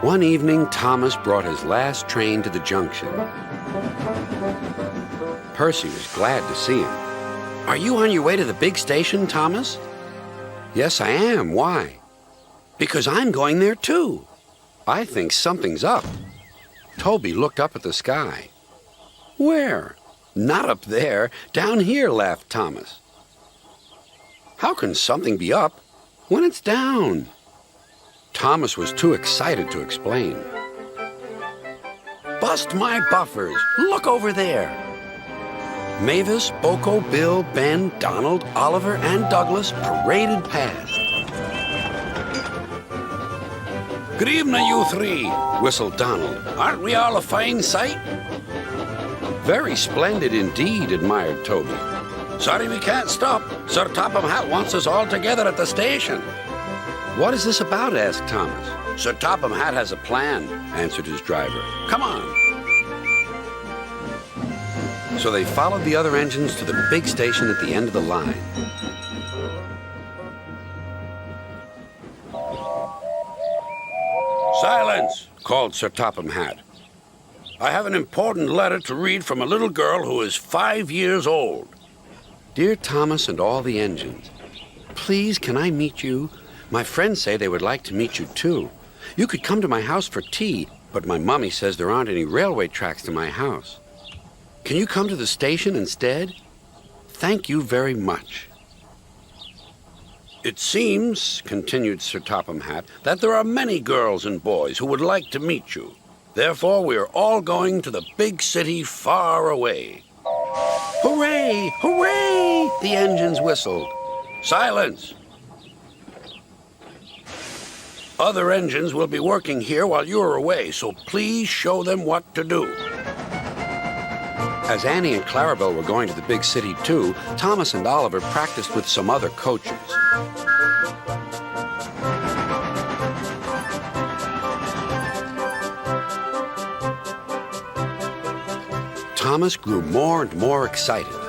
One evening, Thomas brought his last train to the junction. Percy was glad to see him. "Are you on your way to the big station, Thomas?" "Yes, I am. Why?" "Because I'm going there too. I think something's up." Toby looked up at the sky. "Where?" "Not up there. Down here," laughed Thomas. "How can something be up when it's down?" Thomas was too excited to explain. "Bust my buffers! Look over there!" Mavis, Boko, Bill, Ben, Donald, Oliver, and Douglas paraded past. "Good evening, you three," whistled Donald. "Aren't we all a fine sight?" "Very splendid indeed," admired Toby. "Sorry we can't stop. Sir Topham Hatt wants us all together at the station." "What is this about?" asked Thomas. "Sir Topham Hatt has a plan," answered his driver. "Come on." So they followed the other engines to the big station at the end of the line. "Silence!" called Sir Topham Hatt. "I have an important letter to read from a little girl who is 5 years old." "Dear Thomas and all the engines, please can I meet you? My friends say they would like to meet you too. You could come to my house for tea, but my mommy says there aren't any railway tracks to my house. Can you come to the station instead? Thank you very much." "It seems," continued Sir Topham Hatt, "that there are many girls and boys who would like to meet you. Therefore, we are all going to the big city far away." "Hooray! Hooray!" the engines whistled. "Silence! Other engines will be working here while you are away, so please show them what to do." As Annie and Clarabelle were going to the big city too, Thomas and Oliver practiced with some other coaches. Thomas grew more and more excited.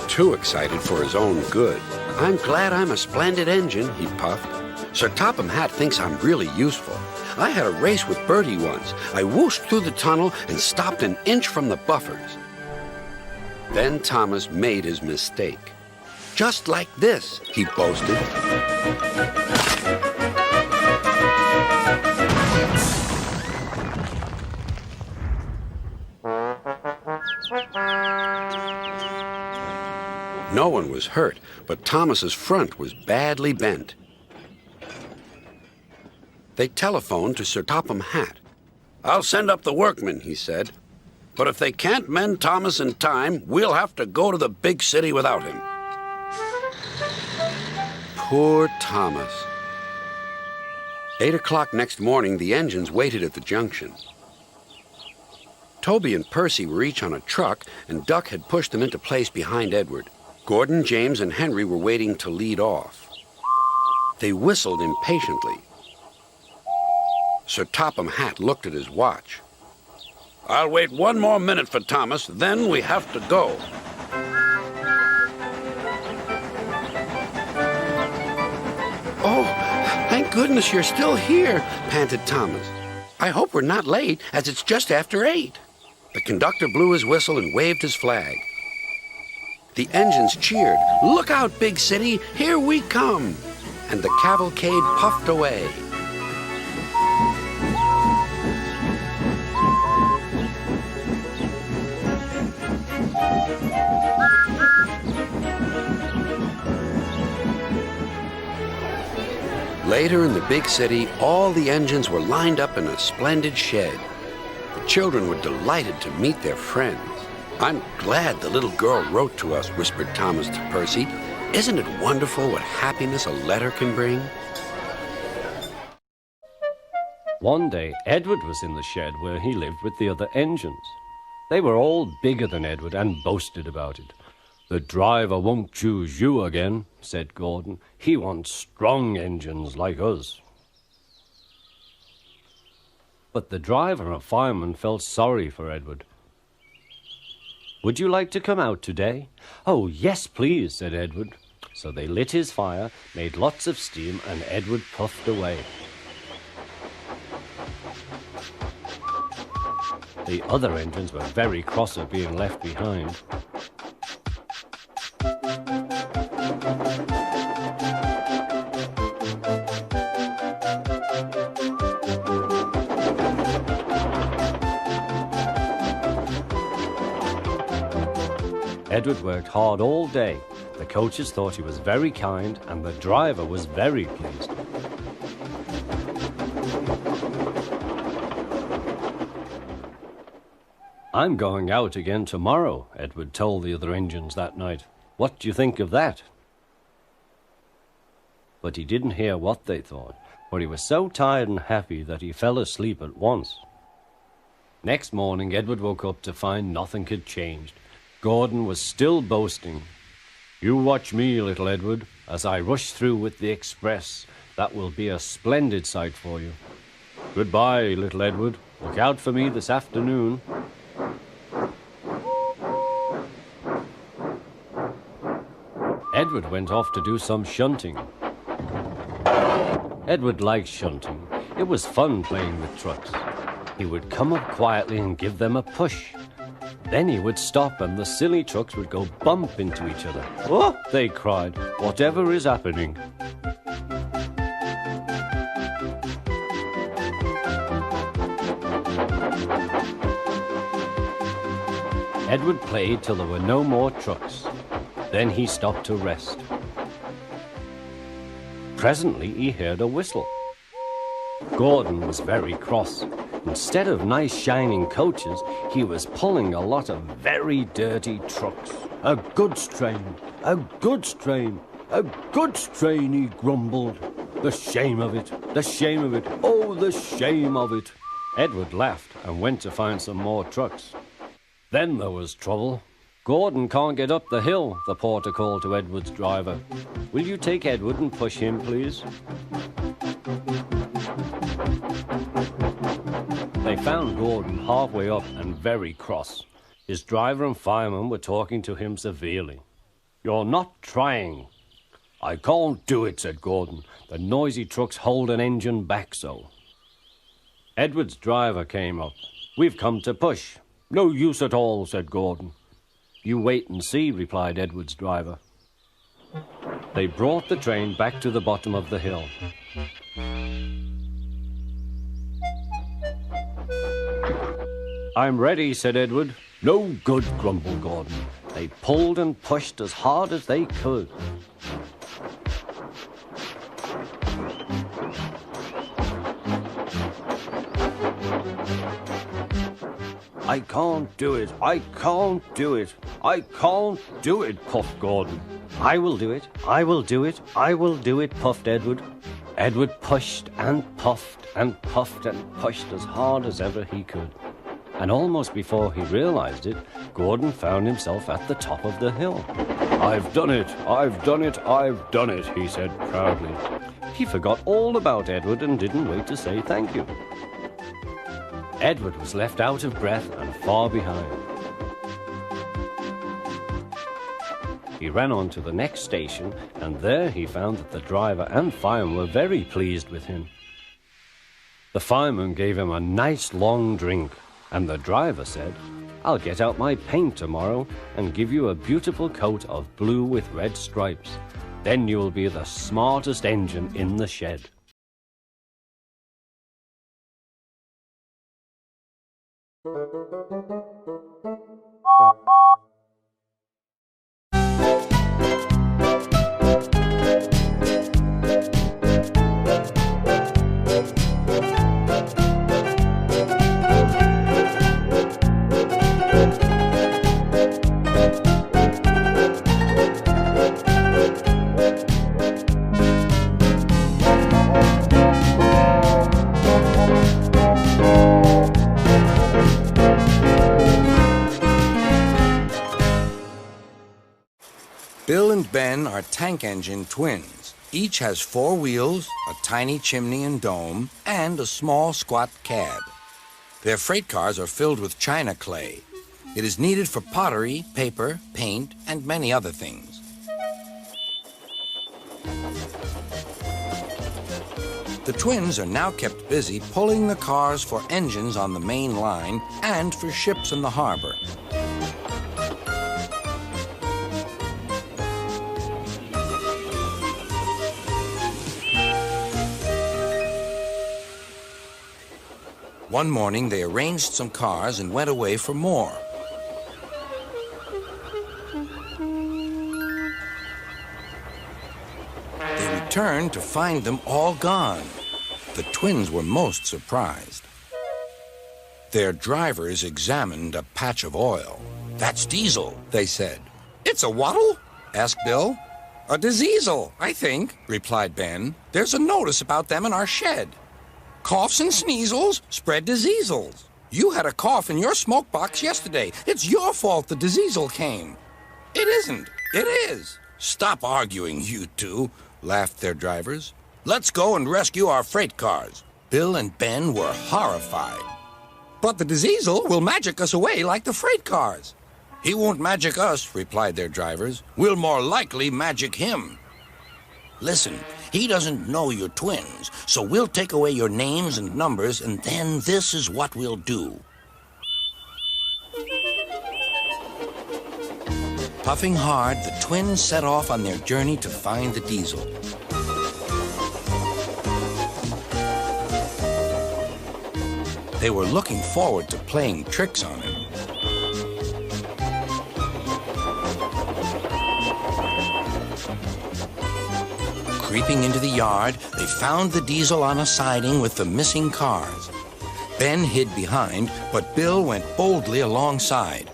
Too excited for his own good. "I'm glad I'm a splendid engine," he puffed. "Sir Topham Hatt thinks I'm really useful. I had a race with Bertie once. I whooshed through the tunnel and stopped an inch from the buffers." Then Thomas made his mistake. "Just like this," he boasted. No one was hurt, but Thomas's front was badly bent. They telephoned to Sir Topham Hatt. "I'll send up the workmen," he said. "But if they can't mend Thomas in time, we'll have to go to the big city without him." Poor Thomas. 8 o'clock next morning, the engines waited at the junction. Toby and Percy were each on a truck, and Duck had pushed them into place behind Edward. Gordon, James, and Henry were waiting to lead off. They whistled impatiently. Sir Topham Hatt looked at his watch. "I'll wait one more minute for Thomas, then we have to go." "Oh, thank goodness you're still here," panted Thomas. "I hope we're not late, as it's just after 8. The conductor blew his whistle and waved his flag. The engines cheered. "Look out, big city, here we come!" And the cavalcade puffed away. Later in the big city, all the engines were lined up in a splendid shed. The children were delighted to meet their friends. "I'm glad the little girl wrote to us," whispered Thomas to Percy. "Isn't it wonderful what happiness a letter can bring?" One day, Edward was in the shed where he lived with the other engines. They were all bigger than Edward and boasted about it. "The driver won't choose you again," said Gordon. "He wants strong engines like us." But the driver and fireman felt sorry for Edward. "Would you like to come out today?" "Oh, yes, please," said Edward. So they lit his fire, made lots of steam, and Edward puffed away. The other engines were very cross at being left behind. Edward worked hard all day. The coaches thought he was very kind, and the driver was very pleased. "I'm going out again tomorrow," Edward told the other engines that night. "What do you think of that?" But he didn't hear what they thought, for he was so tired and happy that he fell asleep at once. Next morning, Edward woke up to find nothing had changed. Gordon was still boasting. "You watch me, little Edward, as I rush through with the express. That will be a splendid sight for you. Goodbye, little Edward. Look out for me this afternoon." Edward went off to do some shunting. Edward liked shunting. It was fun playing with trucks. He would come up quietly and give them a push. Then he would stop and the silly trucks would go bump into each other. "Oh!" they cried. "Whatever is happening?" Edward played till there were no more trucks. Then he stopped to rest. Presently he heard a whistle. Gordon was very cross. Instead of nice shining coaches, he was pulling a lot of very dirty trucks. "A goods train, a goods train, a goods train," he grumbled. "The shame of it, the shame of it, oh, the shame of it." Edward laughed and went to find some more trucks. Then there was trouble. "Gordon can't get up the hill," the porter called to Edward's driver. "Will you take Edward and push him, please?" They found Gordon halfway up and very cross. His driver and fireman were talking to him severely. "You're not trying." "I can't do it," said Gordon. "The noisy trucks hold an engine back so." Edward's driver came up. "We've come to push." "No use at all," said Gordon. "You wait and see," replied Edward's driver. They brought the train back to the bottom of the hill. "I'm ready," said Edward. "No good," grumbled Gordon. They pulled and pushed as hard as they could. "I can't do it, I can't do it, I can't do it," puffed Gordon. "I will do it, I will do it, I will do it," puffed Edward. Edward pushed and puffed and puffed and pushed as hard as ever he could. And almost before he realized it, Gordon found himself at the top of the hill. "I've done it, I've done it, I've done it," he said proudly. He forgot all about Edward and didn't wait to say thank you. Edward was left out of breath and far behind. He ran on to the next station, and there he found that the driver and fireman were very pleased with him. The fireman gave him a nice long drink, and the driver said, "I'll get out my paint tomorrow and give you a beautiful coat of blue with red stripes. Then you'll be the smartest engine in the shed." Bill and Ben are tank engine twins. Each has 4 wheels, a tiny chimney and dome, and a small squat cab. Their freight cars are filled with china clay. It is needed for pottery, paper, paint, and many other things. The twins are now kept busy pulling the cars for engines on the main line and for ships in the harbor. One morning, they arranged some cars and went away for more. They returned to find them all gone. The twins were most surprised. Their drivers examined a patch of oil. "That's diesel," they said. "It's a waddle?" asked Bill. "A diseasel, I think," replied Ben. "There's a notice about them in our shed. Coughs and sneezels spread diseasels. You had a cough in your smoke box yesterday. It's your fault the diseasel came." "It isn't. It is." "Stop arguing, you two," laughed their drivers. "Let's go and rescue our freight cars." Bill and Ben were horrified. "But the diseasel will magic us away like the freight cars." "He won't magic us," replied their drivers. "We'll more likely magic him." "Listen, he doesn't know you're twins, so we'll take away your names and numbers, and then this is what we'll do." Puffing hard, the twins set off on their journey to find the diesel. They were looking forward to playing tricks on him. Creeping into the yard, they found the diesel on a siding with the missing cars. Ben hid behind, but Bill went boldly alongside.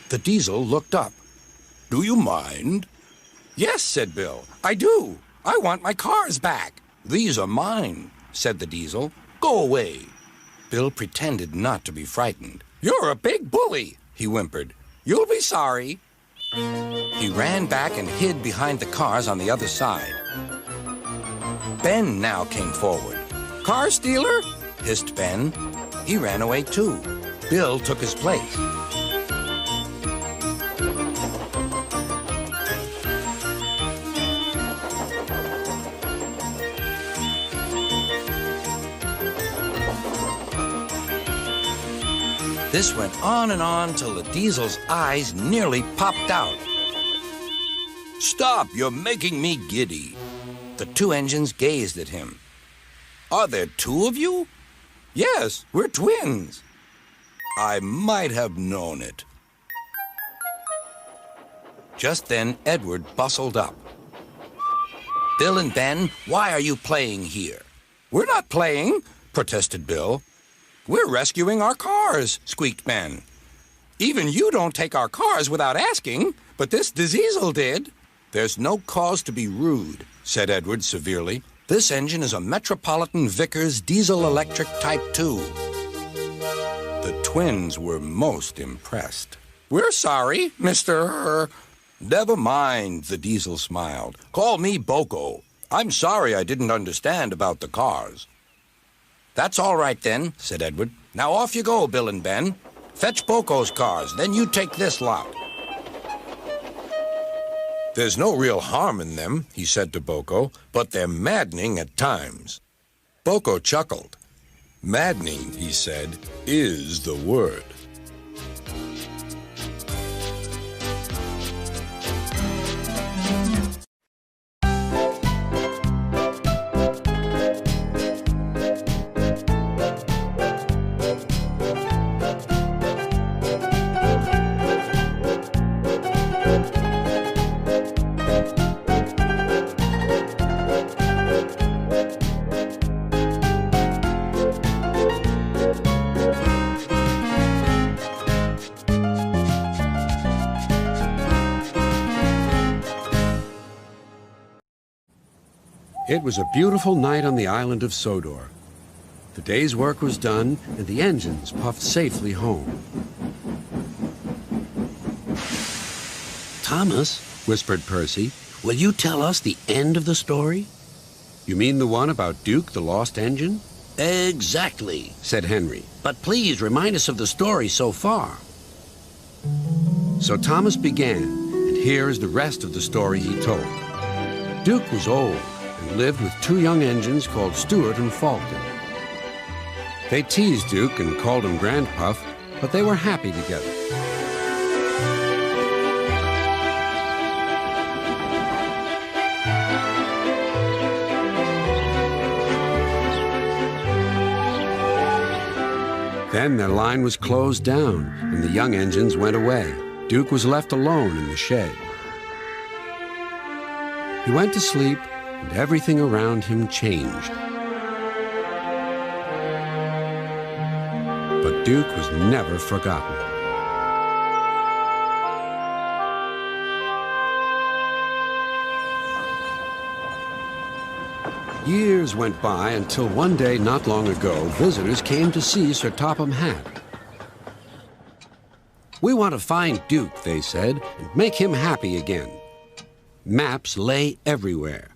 The diesel looked up. "Do you mind?" "Yes," said Bill, "I do. I want my cars back." "These are mine," said the diesel. "Go away." Bill pretended not to be frightened. "You're a big bully," he whimpered. "You'll be sorry." He ran back and hid behind the cars on the other side. Ben now came forward. "Car stealer?" hissed Ben. He ran away too. Bill took his place. This went on and on till the diesel's eyes nearly popped out. "Stop, you're making me giddy." The two engines gazed at him. "Are there two of you?" "Yes, we're twins." "I might have known it." Just then, Edward bustled up. "Bill and Ben, why are you playing here?" "We're not playing," protested Bill. "We're rescuing our cars," squeaked Ben. "Even you don't take our cars without asking, but this diseasel did." "There's no cause to be rude," said Edward severely. "This engine is a Metropolitan Vickers diesel-electric Type 2. The twins were most impressed. "We're sorry, Mr. "Never mind," the diesel smiled. "Call me Boko. I'm sorry I didn't understand about the cars." "That's all right, then," said Edward. "Now off you go, Bill and Ben. Fetch Boko's cars, then you take this lot." "There's no real harm in them," he said to Boko, "but they're maddening at times." Boko chuckled. "Maddening," he said, "is the word." It was a beautiful night on the island of Sodor. The day's work was done, and the engines puffed safely home. "Thomas," whispered Percy, "will you tell us the end of the story?" "You mean the one about Duke, the lost engine?" Exactly, said Henry. But please remind us of the story so far. So Thomas began, and here is the rest of the story he told. Duke was old and lived with two young engines called Stuart and Falcon. They teased Duke and called him Grandpuff, but they were happy together. Then their line was closed down, and the young engines went away. Duke was left alone in the shed. He went to sleep, and everything around him changed. But Duke was never forgotten. Years went by until one day not long ago, visitors came to see Sir Topham Hatt. "We want to find Duke," they said, "and make him happy again." Maps lay everywhere.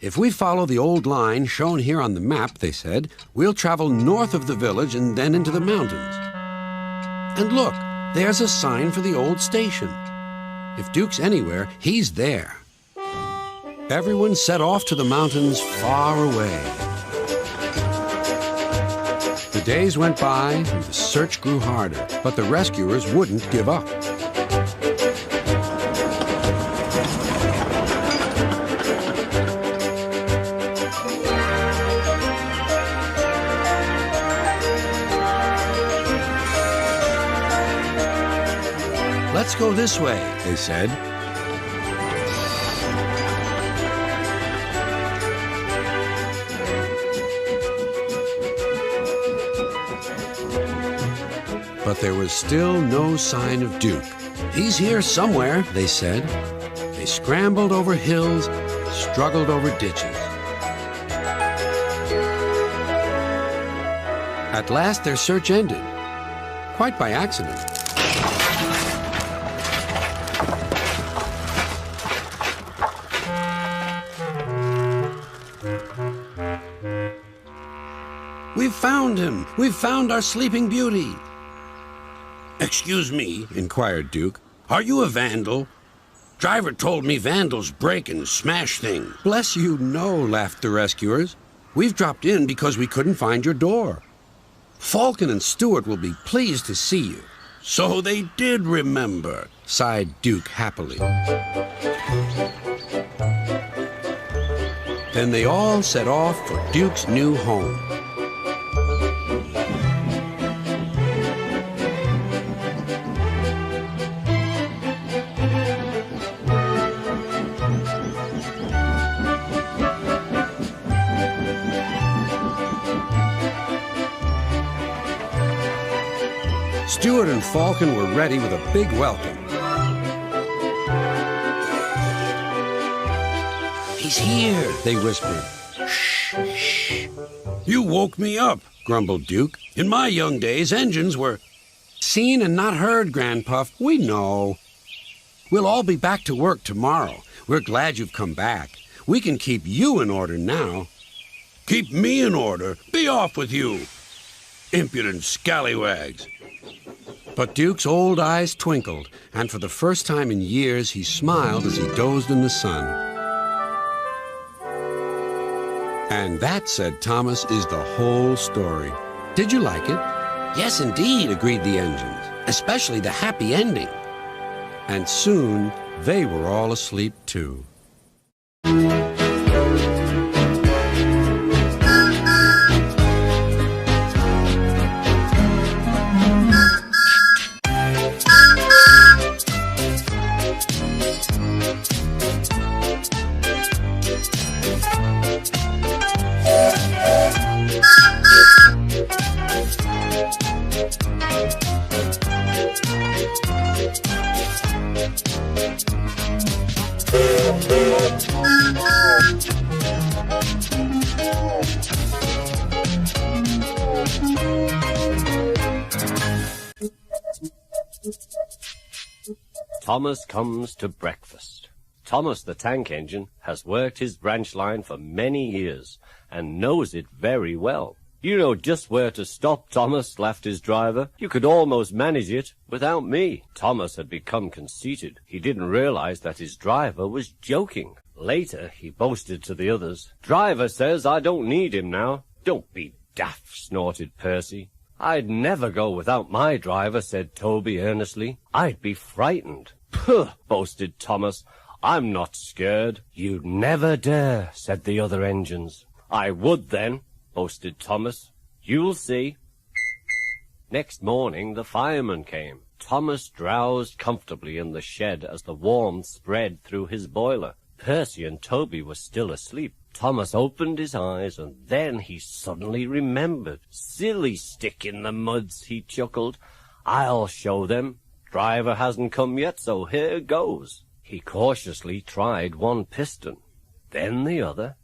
"If we follow the old line shown here on the map," they said, "we'll travel north of the village and then into the mountains. And look, there's a sign for the old station. If Duke's anywhere, he's there." Everyone set off to the mountains far away. The days went by and the search grew harder, but the rescuers wouldn't give up. "Let's go this way," they said. But there was still no sign of Duke. "He's here somewhere," they said. They scrambled over hills, struggled over ditches. At last their search ended, quite by accident. "We've found him! We've found our Sleeping Beauty!" "Excuse me," inquired Duke. "Are you a vandal? Driver told me vandals break and smash things." "Bless you, no," laughed the rescuers. "We've dropped in because we couldn't find your door. Falcon and Stuart will be pleased to see you." "So they did remember," sighed Duke happily. Then they all set off for Duke's new home. Stuart and Falcon were ready with a big welcome. "He's here," they whispered. "Shh, shh." "You woke me up," grumbled Duke. "In my young days, engines were—" "Seen and not heard, Grandpuff. We know. We'll all be back to work tomorrow. We're glad you've come back. We can keep you in order now." "Keep me in order? Be off with you, impudent scallywags." But Duke's old eyes twinkled, and for the first time in years he smiled as he dozed in the sun. And that, said Thomas, is the whole story. Did you like it? "Yes, indeed," agreed the engines, "especially the happy ending." And soon they were all asleep too. Thomas comes to breakfast. Thomas the tank engine has worked his branch line for many years, and knows it very well. You know just where to stop, Thomas, laughed his driver. You could almost manage it without me. Thomas had become conceited. He didn't realize that his driver was joking. Later, he boasted to the others. Driver says I don't need him now. Don't be daft, snorted Percy. I'd never go without my driver, said Toby earnestly. I'd be frightened. Puh, boasted Thomas. I'm not scared. You'd never dare, said the other engines. I would then, boasted Thomas. You'll see. Next morning the fireman came. Thomas drowsed comfortably in the shed as the warmth spread through his boiler. Percy and Toby were still asleep. Thomas opened his eyes, and then he suddenly remembered. Silly stick in the muds, he chuckled. I'll show them. Driver hasn't come yet, so here goes. He cautiously tried one piston, then the other.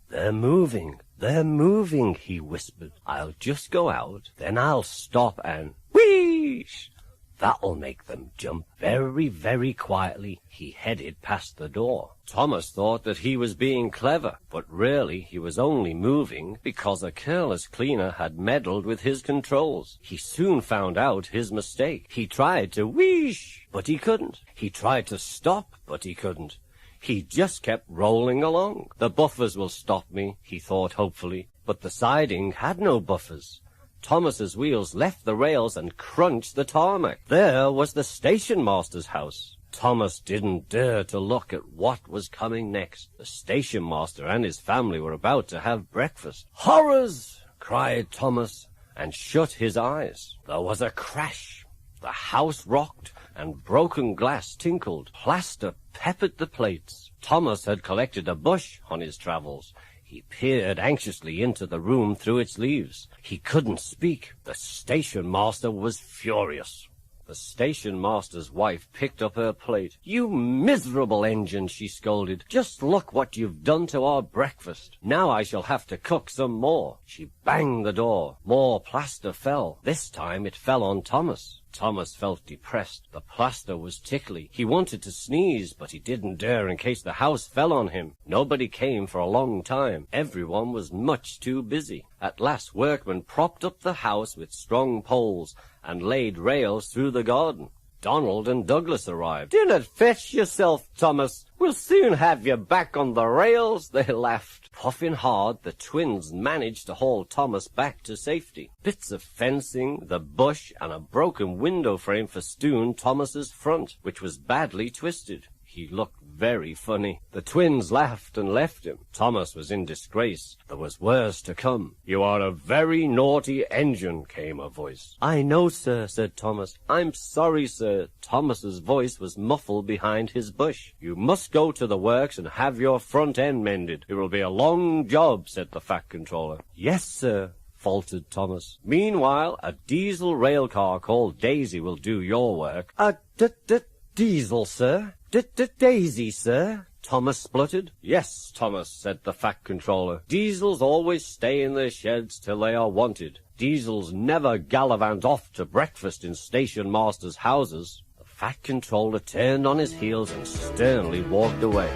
They're moving, he whispered. I'll just go out, then I'll stop and wheesh! That'll make them jump. Very, very quietly, he headed past the door. Thomas thought that he was being clever, but really he was only moving because a careless cleaner had meddled with his controls. He soon found out his mistake. He tried to wheesh, but he couldn't. He tried to stop, but he couldn't. He just kept rolling along. The buffers will stop me, he thought hopefully, but the siding had no buffers. Thomas's wheels left the rails and crunched the tarmac. There was the station master's house. Thomas didn't dare to look at what was coming next. The station master and his family were about to have breakfast. Horrors! Cried Thomas, and shut his eyes. There was a crash. The house rocked, and broken glass tinkled. Plaster peppered the plates. Thomas had collected a bush on his travels. He peered anxiously into the room through its leaves. He couldn't speak. The station master was furious. The station master's wife picked up her plate. You miserable engine, she scolded. Just look what you've done to our breakfast. Now I shall have to cook some more. She banged the door. More plaster fell. This time it fell on Thomas. Thomas felt depressed. The plaster was tickly. He wanted to sneeze, but he didn't dare in case the house fell on him. Nobody came for a long time. Everyone was much too busy. At last workmen propped up the house with strong poles and laid rails through the garden. Donald and Douglas arrived. Dinna fetch yourself, Thomas. We'll soon have you back on the rails, they laughed. Puffing hard, the twins managed to haul Thomas back to safety. Bits of fencing, the bush, and a broken window frame festooned Thomas's front, which was badly twisted. He looked very funny. The twins laughed and left him. Thomas was in disgrace. There was worse to come. You are a very naughty engine, came a voice. I know, sir, said Thomas. I'm sorry, sir. Thomas's voice was muffled behind his bush. You must go to the works and have your front end mended. It will be a long job, said the Fat Controller. Yes, sir, faltered Thomas. Meanwhile, a diesel rail car called Daisy will do your work. Diesel, sir? Daisy, sir? Thomas spluttered. Yes, Thomas, said the Fat Controller. Diesels always stay in their sheds till they are wanted. Diesels never gallivant off to breakfast in station masters' houses. The Fat Controller turned on his heels and sternly walked away.